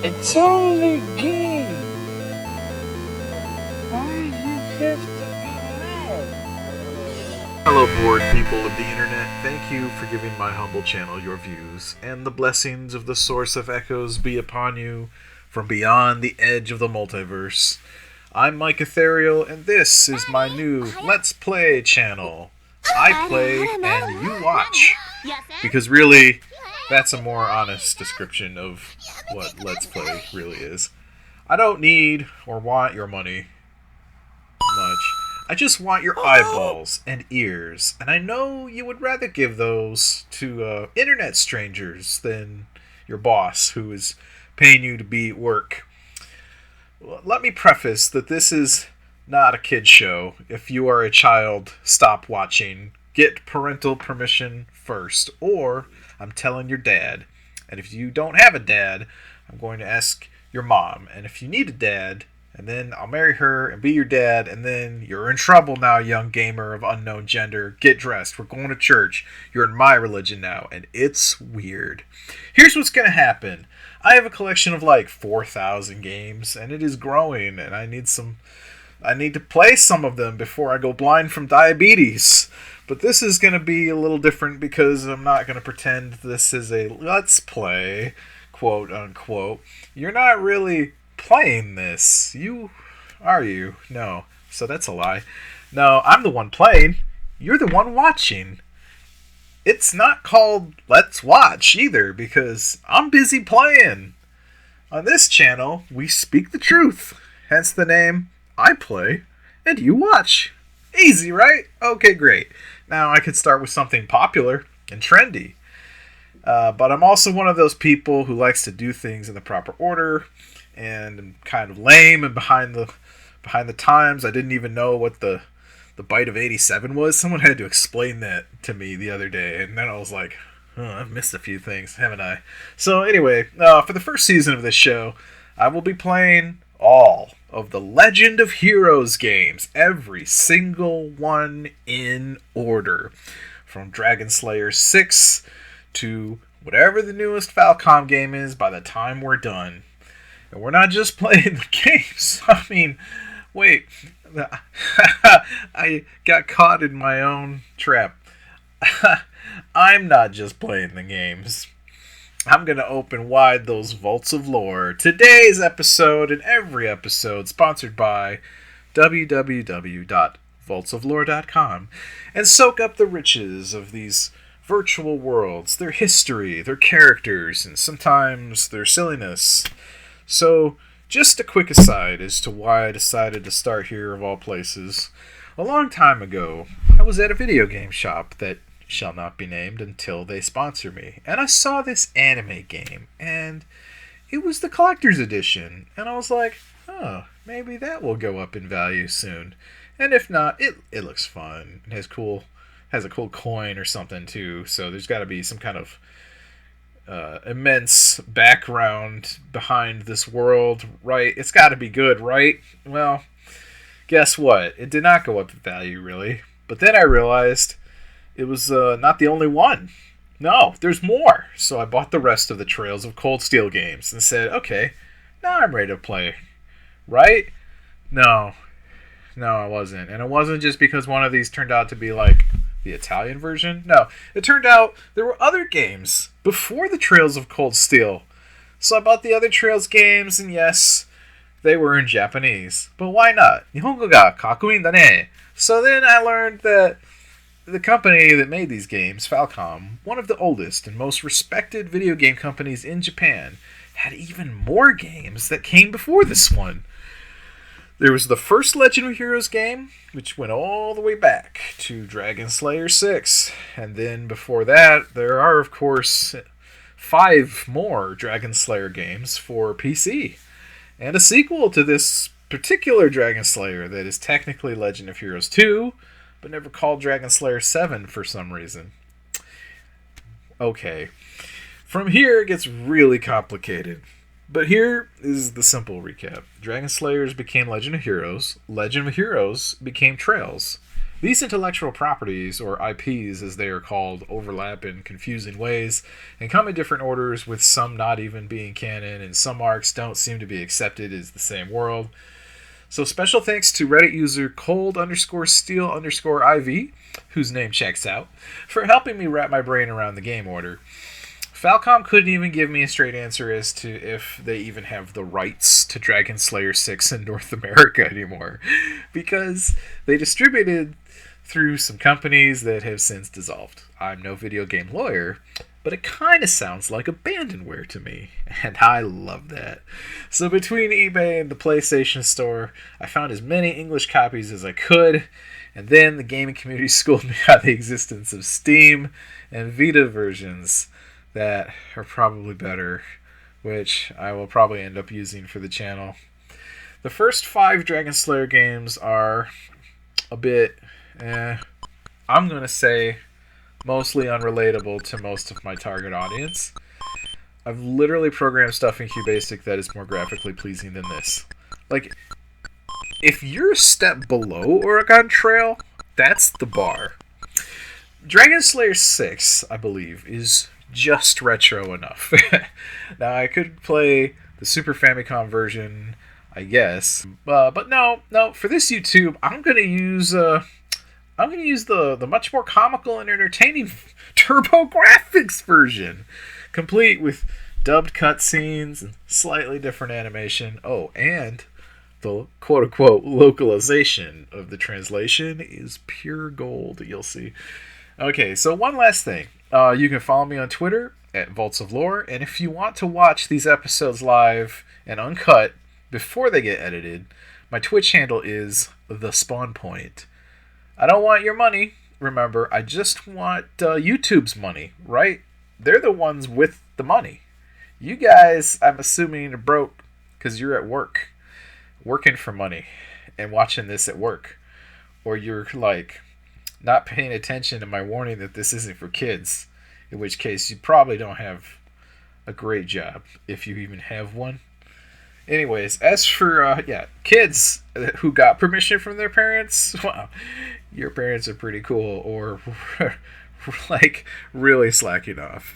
It's only a game. Why do you have to be mad? Hello, bored people of the internet. Thank you for giving my humble channel your views, and the blessings of the source of echoes be upon you from beyond the edge of the multiverse. I'm Mike Ethereal, and this is my new Let's Play channel. I play and you watch. Because really, that's a more honest description of what Let's Play really is. I don't need or want your money much. I just want your eyeballs and ears, and I know you would rather give those to internet strangers than your boss who is paying you to be at work. Let me preface that this is not a kid show. If you are a child, stop watching. Get parental permission first, or I'm telling your dad. And if you don't have a dad, I'm going to ask your mom. And if you need a dad, and then I'll marry her and be your dad, and then you're in trouble now, young gamer of unknown gender. Get dressed. We're going to church. You're in my religion now, and it's weird. Here's what's going to happen. I have a collection of like 4,000 games, and it is growing, and I need to play some of them before I go blind from diabetes. But this is going to be a little different because I'm not going to pretend this is a Let's Play, quote unquote. You're not really playing this. Are you? No. So that's a lie. No, I'm the one playing. You're the one watching. It's not called Let's Watch either because I'm busy playing. On this channel, we speak the truth. Hence the name, I play and you watch. Easy, right? Okay, great. Now I could start with something popular and trendy. But I'm also one of those people who likes to do things in the proper order and I'm kind of lame and behind the times. I didn't even know what the byte of 87 was. Someone had to explain that to me the other day, and then I was like, I've missed a few things, haven't I? So anyway, for the first season of this show, I will be playing all of the Legend of Heroes games, every single one in order, from Dragon Slayer 6 to whatever the newest Falcom game is by the time we're done. And we're not just playing the games. I mean, wait, I got caught in my own trap. I'm not just playing the games. I'm going to open wide those vaults of lore. Today's episode and every episode sponsored by www.vaultsoflore.com and soak up the riches of these virtual worlds, their history, their characters, and sometimes their silliness. So, just a quick aside as to why I decided to start here of all places. A long time ago, I was at a video game shop that shall not be named until they sponsor me. And I saw this anime game, and it was the collector's edition. And I was like, maybe that will go up in value soon. And if not, it looks fun. It has a cool coin or something too, so there's got to be some kind of immense background behind this world, right? It's got to be good, right? Well, guess what? It did not go up in value, really. But then I realized it was not the only one. No, there's more. So I bought the rest of the Trails of Cold Steel games and said, okay, now I'm ready to play. Right? No, I wasn't. And it wasn't just because one of these turned out to be like the Italian version. No, it turned out there were other games before the Trails of Cold Steel. So I bought the other Trails games, and yes, they were in Japanese. But why not? Nihongo ga kakuin da ne. So then I learned that the company that made these games, Falcom, one of the oldest and most respected video game companies in Japan, had even more games that came before this one. There was the first Legend of Heroes game, which went all the way back to Dragon Slayer 6. And then before that, there are, of course, 5 more Dragon Slayer games for PC. And a sequel to this particular Dragon Slayer that is technically Legend of Heroes 2, but never called Dragon Slayer 7 for some reason. Okay. From here, it gets really complicated. But here is the simple recap. Dragon Slayers became Legend of Heroes became Trails, These intellectual properties, or IPs as they are called, overlap in confusing ways and come in different orders, with some not even being canon, and some arcs don't seem to be accepted as the same world. So special thanks to Reddit user cold_steel_IV, whose name checks out, for helping me wrap my brain around the game order. Falcom couldn't even give me a straight answer as to if they even have the rights to Dragon Slayer 6 in North America anymore, because they distributed through some companies that have since dissolved. I'm no video game lawyer, but it kind of sounds like abandonware to me, and I love that. So between eBay and the PlayStation Store, I found as many English copies as I could, and then the gaming community schooled me on the existence of Steam and Vita versions that are probably better, which I will probably end up using for the channel. The first 5 Dragon Slayer games are a bit, I'm going to say, mostly unrelatable to most of my target audience. I've literally programmed stuff in QBasic that is more graphically pleasing than this. Like, if you're a step below Oregon Trail, that's the bar. Dragon Slayer 6, I believe, is just retro enough. Now, I could play the Super Famicom version, I guess, but no. For this YouTube, I'm gonna use the much more comical and entertaining TurboGrafx version, complete with dubbed cutscenes and slightly different animation. Oh, and the quote-unquote localization of the translation is pure gold, you'll see. Okay, so one last thing. You can follow me on Twitter at Vaults of Lore, and if you want to watch these episodes live and uncut before they get edited, my Twitch handle is The Spawn Point. I don't want your money, remember, I just want YouTube's money, right? They're the ones with the money. You guys, I'm assuming, are broke because you're at work, working for money, and watching this at work. Or you're, like, not paying attention to my warning that this isn't for kids, in which case you probably don't have a great job, if you even have one. Anyways, as for, kids who got permission from their parents, wow, your parents are pretty cool, or, like, really slacking off.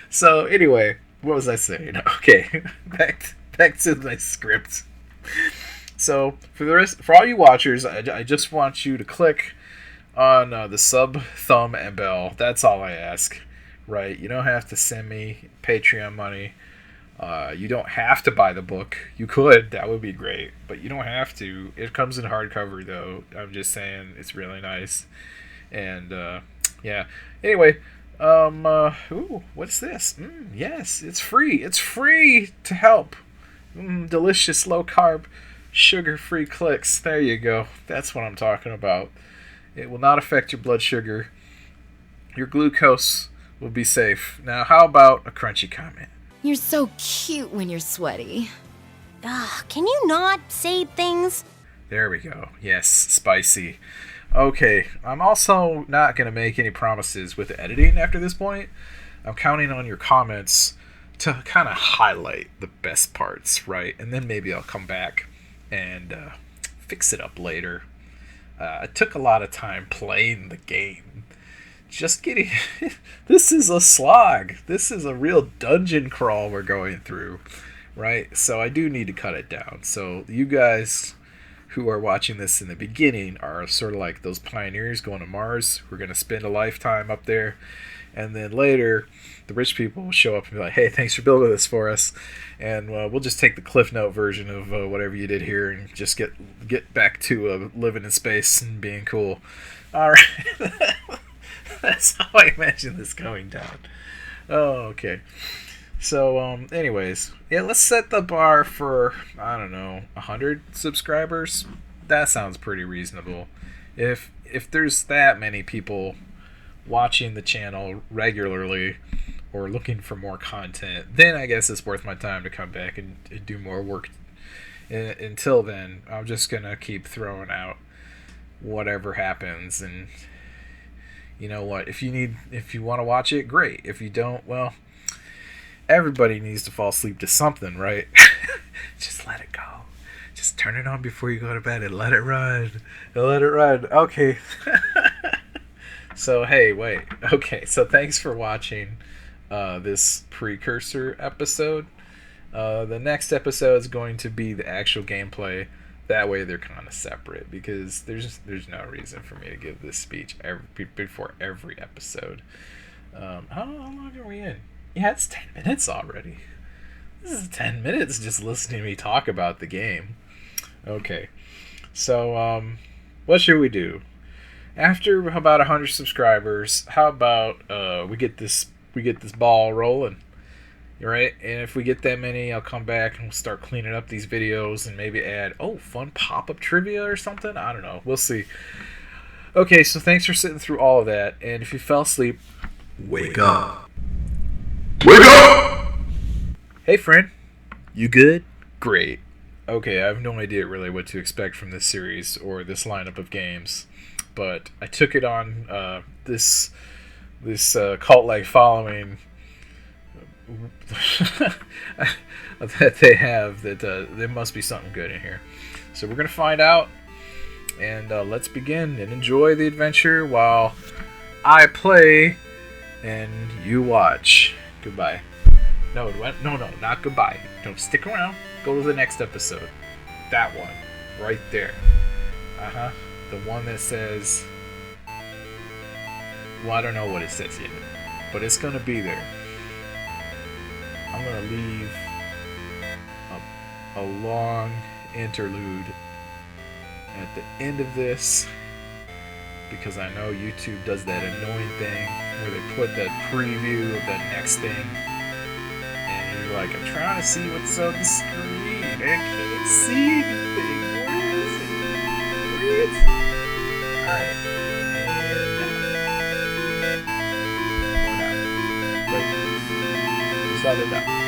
So, anyway, what was I saying? Okay, back to my script. So, for all you watchers, I just want you to click on the sub, thumb, and bell. That's all I ask, right? You don't have to send me Patreon money. You don't have to buy the book. You could. That would be great. But you don't have to. It comes in hardcover, though. I'm just saying it's really nice. And, yeah. Anyway, what's this? Yes, it's free. It's free to help. Delicious, low-carb, sugar-free clicks. There you go. That's what I'm talking about. It will not affect your blood sugar. Your glucose will be safe. Now, how about a crunchy comment? You're so cute when you're sweaty. Can you not say things? There we go. Yes, spicy. Okay, I'm also not going to make any promises with editing after this point. I'm counting on your comments to kind of highlight the best parts, right? And then maybe I'll come back and fix it up later. It took a lot of time playing the game. Just getting... This is a slog. This is a real dungeon crawl we're going through, right? So I do need to cut it down. So you guys who are watching this in the beginning are sort of like those pioneers going to Mars. We're going to spend a lifetime up there. And then later, the rich people will show up and be like, hey, thanks for building this for us. And we'll just take the Cliff Note version of whatever you did here and just get back to living in space and being cool. All right. That's how I imagine this going down. Oh, okay. So, anyways, yeah, let's set the bar for, I don't know, 100 subscribers. That sounds pretty reasonable. If there's that many people watching the channel regularly or looking for more content, then I guess it's worth my time to come back and do more work. Until then, I'm just gonna keep throwing out whatever happens, and you know what, if you want to watch it, great. If you don't, well, everybody needs to fall asleep to something, right? Just let it go. Just turn it on before you go to bed and let it run. And let it run. Okay. So, hey, wait. Okay, so thanks for watching this precursor episode. The next episode is going to be the actual gameplay. That way they're kind of separate because there's no reason for me to give this speech before every episode. How long are we in? Yeah, it's 10 minutes already. This is 10 minutes just listening to me talk about the game. Okay, so what should we do? After about 100 subscribers, how about we get this ball rolling? Right, and if we get that many, I'll come back and we'll start cleaning up these videos and maybe add fun pop-up trivia or something. I don't know. We'll see. Okay, so thanks for sitting through all of that. And if you fell asleep, wake up. Wake up! Hey, friend. You good? Great. Okay, I have no idea really what to expect from this series or this lineup of games, but I took it on this cult-like following that they have, that there must be something good in here. So we're gonna find out, and let's begin and enjoy the adventure while I play and you watch. Goodbye. No, not goodbye. Don't stick around. Go to the next episode. That one, right there. The one that says, well, I don't know what it says yet, but it's gonna be there. I'm going to leave a long interlude at the end of this because I know YouTube does that annoying thing where they put that preview of the next thing and you're like, I'm trying to see what's on the screen. I can't see anything. Where is it? Where is it? Alright. And now. Wait. Start it up.